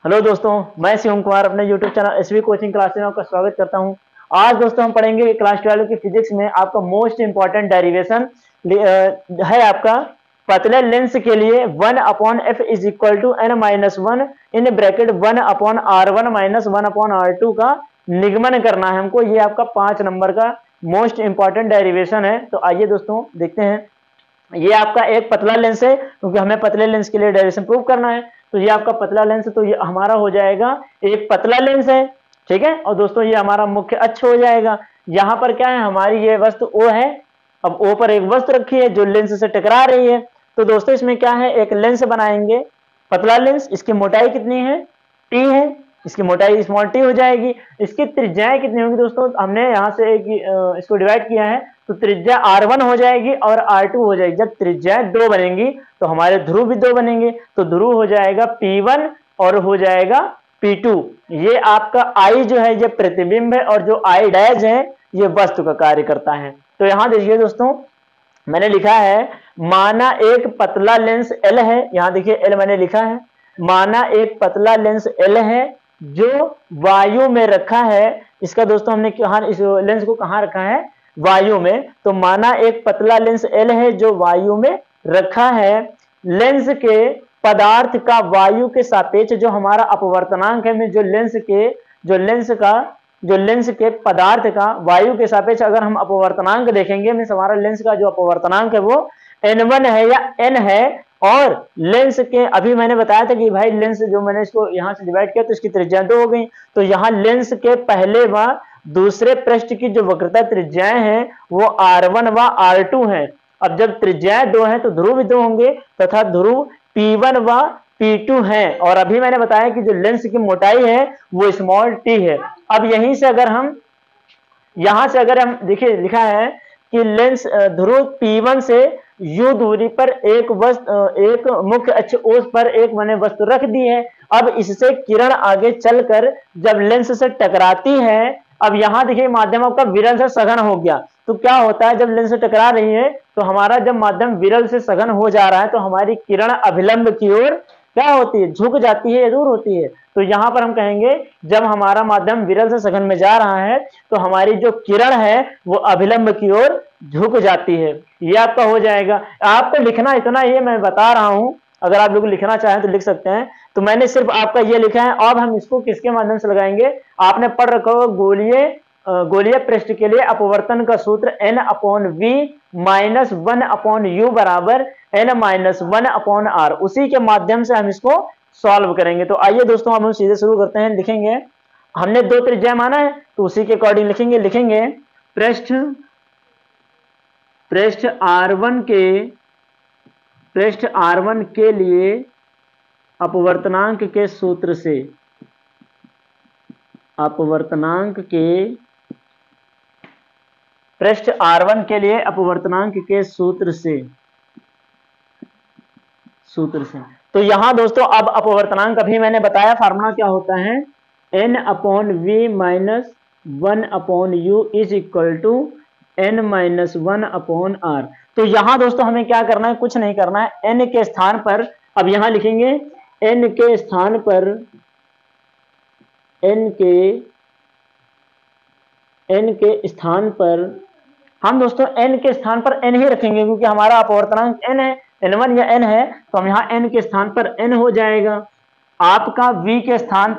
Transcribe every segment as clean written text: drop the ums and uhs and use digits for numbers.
Hello दोस्तों, मैं शिवम कुमार अपने YouTube channel SV coaching classes में आपका स्वागत करता हूं। आज दोस्तों हम पढ़ेंगे क्लास 12 की फिजिक्स में आपका मोस्ट इंपॉर्टेंट डेरिवेशन है आपका पतले लेंस के लिए 1/f is equal to n minus one in bracket 1/r1 minus 1/r2 का निगमन करना है हमको। ये आपका 5 नंबर का मोस्ट इंपॉर्टेंट डेरिवेशन है। तो आइए दोस्तों देखते हैं। ये आपका एक पतला लेंस है क्योंकि हमें पतले लेंस के लिए डेरिवेशन प्रूव करना है। तो ये आपका पतला लेंस, तो ये हमारा हो जाएगा एक पतला लेंस है, ठीक है। और दोस्तों ये हमारा मुख्य अक्ष हो जाएगा। यहाँ पर क्या है, हमारी ये वस्तु O है। अब O पर एक वस्तु रखी है जो लेंस से टकरा रही है। तो दोस्तों इसमें क्या है, एक लेंस बनाएंगे, पतला लेंस। इसकी मोटाई कितनी है, T है। इसकी मोटाई स्मॉल t हो जाएगी। इसकी त्रिज्याएं कितनी होगी दोस्तों, हमने यहाँ से इसको डिवाइड किया है, तो त्रिज्या r1 हो जाएगी और r2 हो जाएगी। जब त्रिज्याएं 2 बनेंगी तो हमारे ध्रुव भी 2 बनेंगे। तो ध्रुव हो जाएगा P1 और हो जाएगा P2। ये आपका I जो है ये प्रतिबिंब है और जो I डैश है ये वस्तु का कार्य करता है। तो यहाँ देखिए दोस्तों, मैंने लिखा है माना एक पतला लेंस L है। यहाँ देखिए L मैंने लिखा है। माना एक पतला लेंस L है जो वायु में रखा है। इसका दोस्तों हमने कहा, इस लेंस को कहाँ रखा है, वायु में। तो माना एक पतला लेंस L है जो वायु में रखा है। लेंस के पदार्थ का वायु के सापेक्ष जो हमारा अपवर्तनांक है, में जो लेंस के पदार्थ का वायु के सापेक्ष अगर हम अपवर्तनांक देखेंगे, मीन्स हमारा लेंस का जो अपवर्तनांक है वो n1 है या n है। और लेंस के, अभी मैंने बताया था कि भाई लेंस जो मैंने इसको यहां से डिवाइड किया तो इसकी त्रिज्या 2 हो गई। तो यहाँ लेंस के पहले व दूसरे पृष्ठ की जो वक्रता त्रिज्याएं हैं वो r1 व r2 है। अब जब त्रिज्याएं 2 हैं तो ध्रुव भी 2 होंगे तथा ध्रुव P1 व P2 है। और अभी मैंने बताया कि जो लेंस की मोटाई है वो स्मॉल t है। अब यहीं से अगर हम देखिए लिखा है कि लेंस ध्रुव P1 से U दूरी पर एक मुख्य अक्ष O पर एक मैंने वस्तु रख दी है। अब इससे किरण आगे चलकर जब लेंस से टकराती है, अब यहाँ देखिए माध्यम आपका विरल से सघन हो गया। तो क्या होता है, जब लेंस से टकरा रही है तो हमारा जब माध्यम विरल से सघन हो जा रहा है तो हमारी किरण अभिलंब की ओर क्या होती है, झुक जाती है या दूर होती है। तो यहाँ पर हम कहेंगे जब हमारा माध्यम विरल से सघन में जा रहा है तो हमारी जो किरण है वो अभिलंब की ओर झुक जाती है। ये आपका हो जाएगा। आपको लिखना इतना ये मैं बता रहा हूं, अगर आप लोग लिखना चाहें तो लिख सकते हैं। तो मैंने सिर्फ आपका ये लिखा है। अब हम इसको किसके माध्यम से लगाएंगे, आपने पढ़ रखा होगा गोलीय पृष्ठ के लिए अपवर्तन का सूत्र n/v माइनस 1/u बराबर n-1/r। उसी के माध्यम से हम इसको सॉल्व करेंगे। तो आइए दोस्तों अब हम सीधे शुरू करते हैं। लिखेंगे, हमने 2 त्रिज्या माना है तो उसी के अकॉर्डिंग लिखेंगे पृष्ठ R1 के लिए अपवर्तनांक के सूत्र से पृष्ठ R1 के लिए अपवर्तनांक के सूत्र से। तो यहां दोस्तों अब अपवर्तनांक अभी मैंने बताया फार्मूला क्या होता है, n/v minus 1/u is equal to n-1/r। तो यहां दोस्तों हमें क्या करना है, कुछ नहीं करना है। n के स्थान पर, अब यहां लिखेंगे n के स्थान पर हम दोस्तों n के स्थान पर n ही रखेंगे क्योंकि हमारा अपवर्तनांक n है, n1 या n है। तो हम यहाँ n के स्थान पर n हो जाएगा। आपका v के स्थान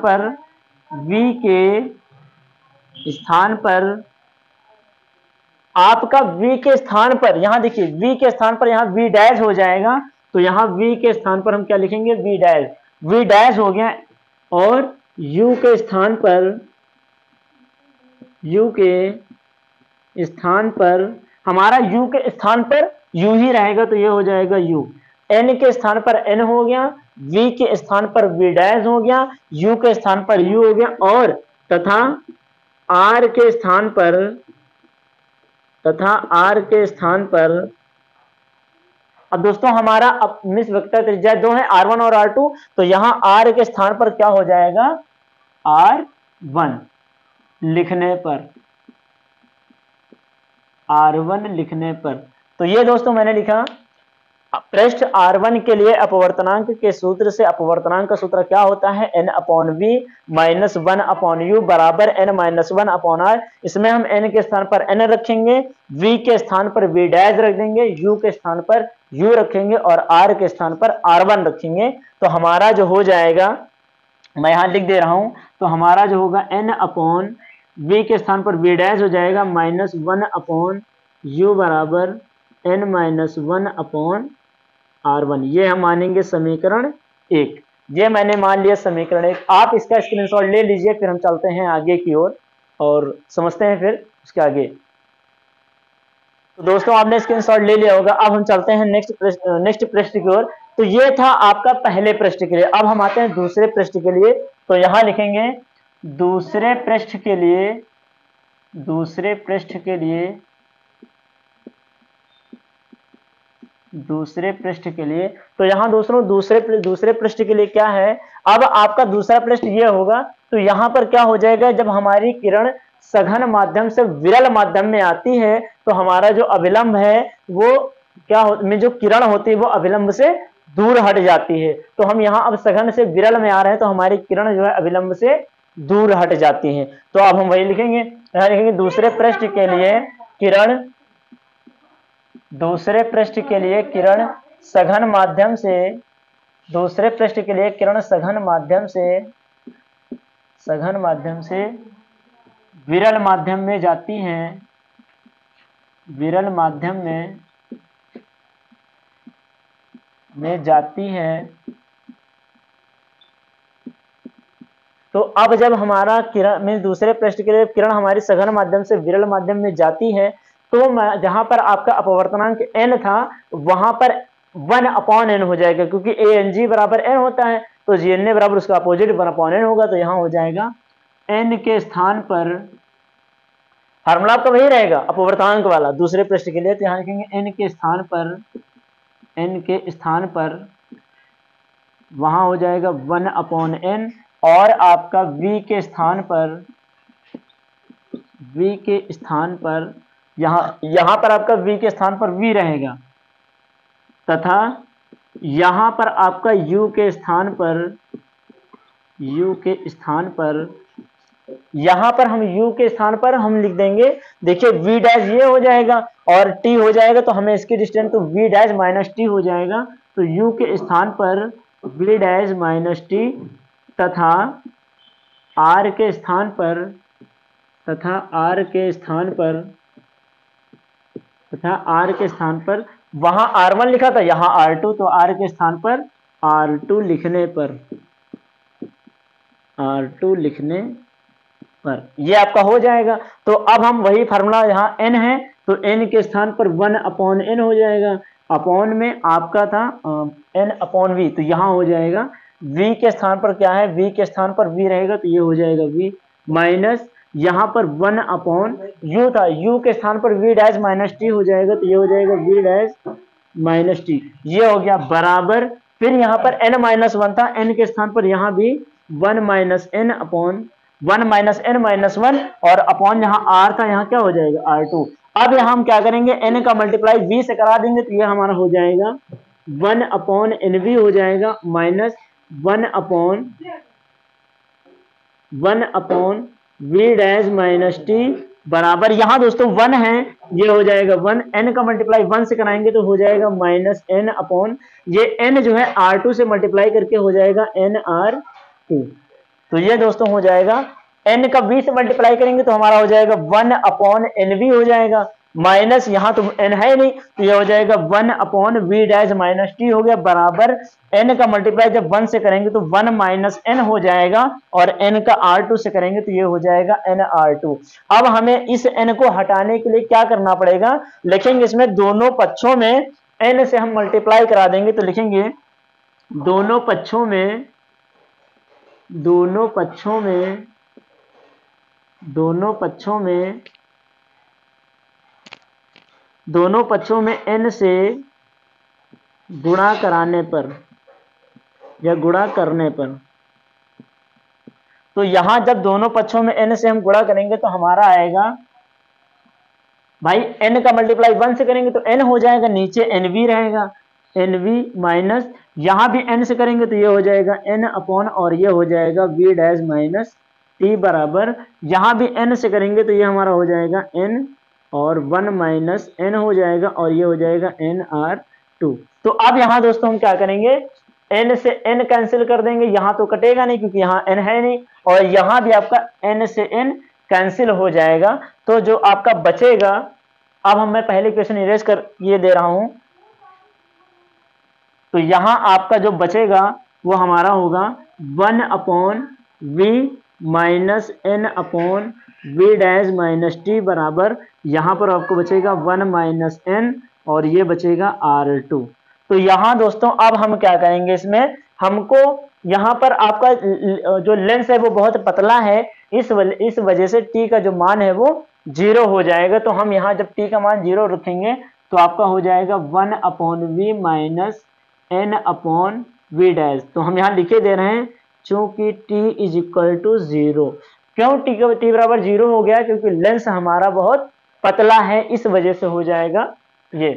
पर यहाँ देखिए v के स्थान पर यहाँ v डैश हो जाएगा। तो यहाँ v के स्थान पर हम क्या लिखेंगे, v डैश हो गया। और u के स्थान पर हमारा u के स्थान पर u ही रहेगा तो ये हो जाएगा u। n के स्थान पर n हो गया, v के स्थान पर v डैश हो गया, u के स्थान पर u हो गया। और तथा r के स्थान पर अब दोस्तों हमारा मिस वेक्टर त्रिज्या 2 है, R1 और R2। तो यहां r के स्थान पर क्या हो जाएगा, R1 लिखने पर। तो ये दोस्तों मैंने लिखा पृष्ठ R1 के लिए अपवर्तनांक के सूत्र से अपवर्तनांक का सूत्र क्या होता है, n upon V minus 1 upon U बराबर n माइनस 1 अपॉन आर। इसमें हम n के स्थान पर n रखेंगे, v के स्थान पर v डैश रख देंगे, u के स्थान पर u रखेंगे और r के स्थान पर R1 रखेंगे। तो हमारा जो हो जाएगा, मैं यहां लिख दे रहा हूं, तो हमारा जो होगा n अपॉन v के स्थान पर v डैश हो जाएगा माइनस 1 अपॉन u बराबर n माइनस 1 अपॉन R1। ये हम मानेंगे समीकरण 1। ये मैंने मान लिया समीकरण 1। आप इसका स्क्रीनशॉट ले लीजिए, फिर हम चलते हैं आगे की ओर और समझते हैं फिर उसके आगे। तो दोस्तों आपने स्क्रीनशॉट ले लिया होगा। अब हम चलते हैं नेक्स्ट पृष्ठ की ओर। तो ये था आपका पहले पृष्ठ के लिए। अब हम आते हैं दूसरे पृष्ठ के लिए। तो यहां लिखेंगे दूसरे पृष्ठ के लिए तो यहां दोस्तों दूसरे पृष्ठ के लिए क्या है, अब आपका दूसरा पृष्ठ ये होगा। तो यहां पर क्या हो जाएगा, जब हमारी किरण सघन माध्यम से विरल माध्यम में आती है तो हमारा जो अभिलंब है वो जो किरण होती है वो अभिलंब से दूर हट जाती है। तो हम यहाँ अब सघन से विरल में आ रहे हैं तो हमारी किरण जो है अभिलंब से दूर हट जाती है। तो अब हम वही लिखेंगे, यहाँ लिखेंगे दूसरे पृष्ठ के लिए किरण सघन माध्यम से विरल माध्यम में जाती हैं, तो अब जब हमारा किरण में दूसरे पृष्ठ के लिए किरण हमारी सघन माध्यम से विरल माध्यम में जाती है तो जहां पर आपका अपवर्तनांक n था वहां पर 1 अपॉन n हो जाएगा, क्योंकि ANG बराबर n होता है तो GNA बराबर उसका अपोजिट 1 अपॉन n होगा। तो यहां हो जाएगा n के स्थान पर, फार्मूला आपका वही रहेगा अपवर्तनांक वाला दूसरे पृष्ठ के लिए। तो यहां लिखेंगे n के स्थान पर वहां हो जाएगा 1 अपॉन n और आपका v के स्थान पर यहां पर आपका v के स्थान पर v रहेगा तथा यहां पर आपका u के स्थान पर यहां पर हम u के स्थान पर हम लिख देंगे, देखिए v डैश ये हो जाएगा और t हो जाएगा तो हमें इसकी डिस्टेंस तो v डैश माइनस t हो जाएगा। तो u के स्थान पर v डैश माइनस t तथा r के स्थान पर वहां R1 लिखा था, यहां R2, तो r के स्थान पर R2 लिखने पर ये आपका हो जाएगा। तो अब हम वही फार्मूला, यहाँ n है तो n के स्थान पर 1 अपॉन n हो जाएगा, अपॉन में आपका था n अपॉन v, तो यहाँ हो जाएगा v के स्थान पर क्या है, v के स्थान पर v रहेगा तो ये हो जाएगा v माइनस यहाँ पर 1 अपॉन u था, u के स्थान पर v डैश माइनस t हो जाएगा तो ये हो जाएगा v डैश माइनस t, ये हो गया बराबर। फिर यहाँ पर n माइनस 1 था, n के स्थान पर यहाँ भी 1 minus n upon 1 minus n minus 1 और अपॉन यहाँ r था, यहाँ क्या हो जाएगा R2। अब यहाँ हम क्या करेंगे, n का मल्टीप्लाई v से करा देंगे तो ये हमारा हो जाएगा 1 अपॉन nv हो जाएगा minus 1 upon v dash minus t बराबर, यहाँ दोस्तों 1 है, ये हो जाएगा 1, n का मल्टीप्लाई 1 से कराएंगे तो हो जाएगा माइनस n अपॉन ये n जो है R2 से मल्टीप्लाई करके हो जाएगा nR2। तो ये दोस्तों हो जाएगा n का v से मल्टीप्लाई करेंगे तो हमारा हो जाएगा 1 अपॉन nv हो जाएगा माइनस यहाँ तो n है नहीं तो ये हो जाएगा 1 upon v dash minus t हो गया बराबर n का मल्टीप्लाई जब 1 से करेंगे तो 1 माइनस n हो जाएगा और n का R2 से करेंगे तो ये हो जाएगा nR2। अब हमें इस n को हटाने के लिए क्या करना पड़ेगा, लिखेंगे इसमें दोनों पक्षों में n से हम मल्टीप्लाई करा देंगे तो लिखेंगे दोनों पक्षों में n से गुणा कराने पर या गुणा करने पर, तो यहां जब दोनों पक्षों में n से हम गुणा करेंगे तो हमारा आएगा भाई n का मल्टीप्लाई 1 से करेंगे तो n हो जाएगा, नीचे nv रहेगा एन वी माइनस, यहाँ भी एन से करेंगे तो ये हो जाएगा एन अपॉन और ये हो जाएगा वी डैश माइनस टी बराबर, यहाँ भी एन से करेंगे तो ये हमारा हो जाएगा एन और 1 माइनस एन हो जाएगा और ये हो जाएगा एन आर टू। तो अब यहाँ दोस्तों हम क्या करेंगे, एन से एन कैंसिल कर देंगे, यहाँ तो कटेगा नहीं क्योंकि यहाँ एन है नहीं, और यहाँ भी आपका एन से एन कैंसिल हो जाएगा। तो जो आपका बचेगा, अब मैं पहले क्वेश्चन इरेज कर ये दे रहा हूं, तो यहाँ आपका जो बचेगा वो हमारा होगा 1 upon V minus N upon V dash minus T बराबर, यहाँ पर आपको बचेगा 1 माइनस एन और ये बचेगा R2। तो यहाँ दोस्तों अब हम क्या करेंगे, इसमें हमको यहाँ पर आपका जो लेंस है वो बहुत पतला है, इस वजह से टी का जो मान है वो 0 हो जाएगा। तो हम यहाँ जब टी का मान 0 रखेंगे तो आपका हो जाएगा 1 upon V minus N upon V dash. तो हम यहाँ लिखे दे रहे हैं चूंकि t इज इक्वल टू 0। क्यों टी बराबर 0 हो गया, क्योंकि लेंस हमारा बहुत पतला है, इस वजह से हो जाएगा ये।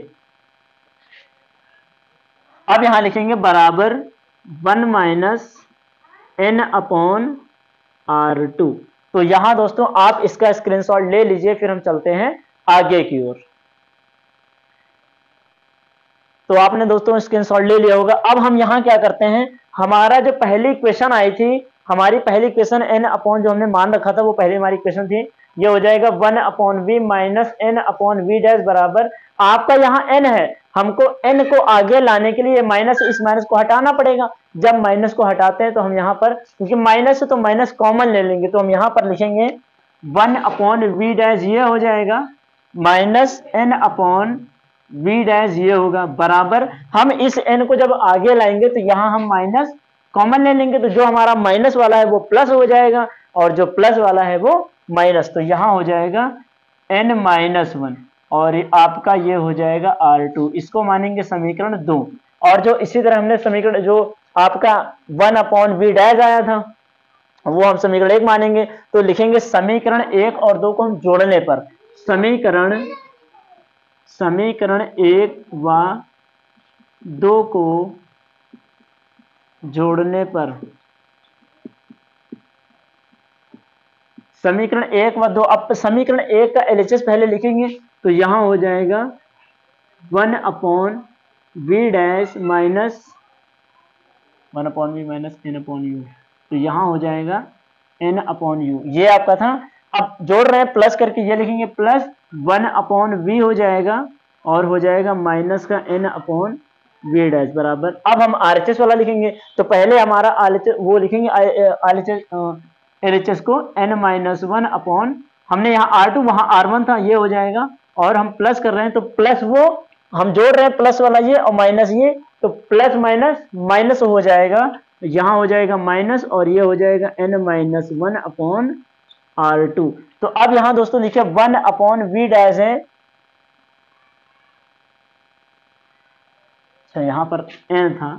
अब यहां लिखेंगे बराबर 1 माइनस एन अपॉन R2। तो यहां दोस्तों आप इसका स्क्रीनशॉट ले लीजिए, फिर हम चलते हैं आगे की ओर। तो आपने दोस्तों स्क्रीनशॉट ले लिया होगा। अब हम यहाँ क्या करते हैं, हमारा जो पहली इक्वेशन आई थी, हमारी पहली इक्वेशन एन अपॉन जो हमने मान रखा था वो पहली हमारी इक्वेशन थी, ये हो जाएगा 1 upon V minus N upon V dash बराबर, आपका यहाँ एन है, हमको एन को आगे लाने के लिए माइनस, इस माइनस को हटाना पड़ेगा। जब माइनस को हटाते हैं तो हम यहाँ पर, क्योंकि माइनस है तो माइनस कॉमन ले लेंगे, तो हम यहाँ पर लिखेंगे 1 अपॉन वी डैश, ये हो जाएगा minus N upon V dash, ये होगा बराबर, हम इस एन को जब आगे लाएंगे तो यहाँ हम माइनस कॉमन ले लेंगे, तो जो हमारा माइनस वाला है वो प्लस हो जाएगा और जो प्लस वाला है वो माइनस, तो यहाँ हो जाएगा n माइनस 1 और आपका ये हो जाएगा R2। इसको मानेंगे समीकरण 2। और जो इसी तरह हमने समीकरण जो आपका 1 अपॉन वी डैश आया था वो हम समीकरण 1 मानेंगे, तो लिखेंगे समीकरण 1 और 2 को हम जोड़ने पर, समीकरण 1 व 2 को जोड़ने पर, समीकरण 1 व 2, अब समीकरण 1 का LHS पहले लिखेंगे, तो यहां हो जाएगा 1 upon V dash minus 1 upon V minus N upon U, तो यहां हो जाएगा एन अपॉन यू, ये आपका था। अब जोड़ रहे हैं प्लस करके, ये लिखेंगे प्लस 1 अपॉन वी हो जाएगा और हो जाएगा माइनस का एन अपॉन वी डैश बराबर। अब हम RHS वाला लिखेंगे, तो पहले हमारा RHS वो लिखेंगे LHS को n माइनस 1 अपॉन, हमने यहाँ R2 वहां R1 था, ये हो जाएगा, और हम प्लस कर रहे हैं तो प्लस वो हम जोड़ रहे हैं प्लस वाला ये और माइनस ये, तो प्लस माइनस माइनस हो जाएगा, यहाँ हो जाएगा माइनस और ये हो जाएगा n माइनस 1 अपॉन R2। तो अब यहाँ दोस्तों देखिए 1 अपॉन वी डैश है, अच्छा यहाँ पर n था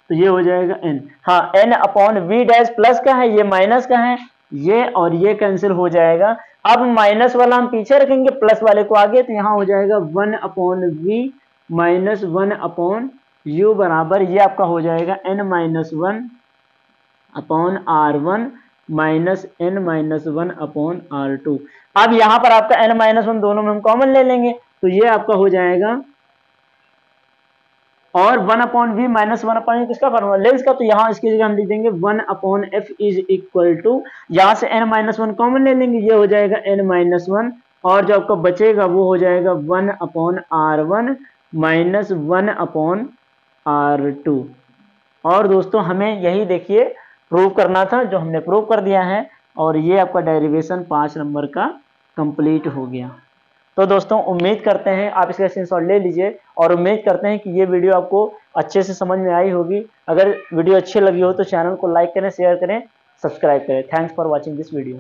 तो ये हो जाएगा n, हाँ n upon V dash plus का है, ये माइनस का है, ये और ये कैंसिल हो जाएगा। अब माइनस वाला हम पीछे रखेंगे, प्लस वाले को आगे, तो यहाँ हो जाएगा 1 upon V minus 1 upon U बराबर, ये आपका हो जाएगा n minus 1 upon R1 minus n minus 1 upon R2। अब यहाँ पर आपका n माइनस 1 दोनों में हम कॉमन ले लेंगे, तो ये आपका हो जाएगा, और 1 अपॉन वी माइनस 1 अपॉन किसका फॉर्मूला, लेंस का, तो यहाँ इसकी जगह हम लिख देंगे 1 upon F is equal to, यहाँ से n माइनस 1 कॉमन ले लेंगे, ये हो जाएगा n माइनस 1 और जो आपका बचेगा वो हो जाएगा 1 upon R1 minus 1 upon R2। और दोस्तों हमें यही देखिए प्रूव करना था, जो हमने प्रूव कर दिया है, और ये आपका डेरिवेशन 5 नंबर का कंप्लीट हो गया। तो दोस्तों उम्मीद करते हैं आप इसका स्क्रीनशॉट ले लीजिए और उम्मीद करते हैं कि ये वीडियो आपको अच्छे से समझ में आई होगी। अगर वीडियो अच्छी लगी हो तो चैनल को लाइक करें, शेयर करें, सब्सक्राइब करें। Thanks for watching this video.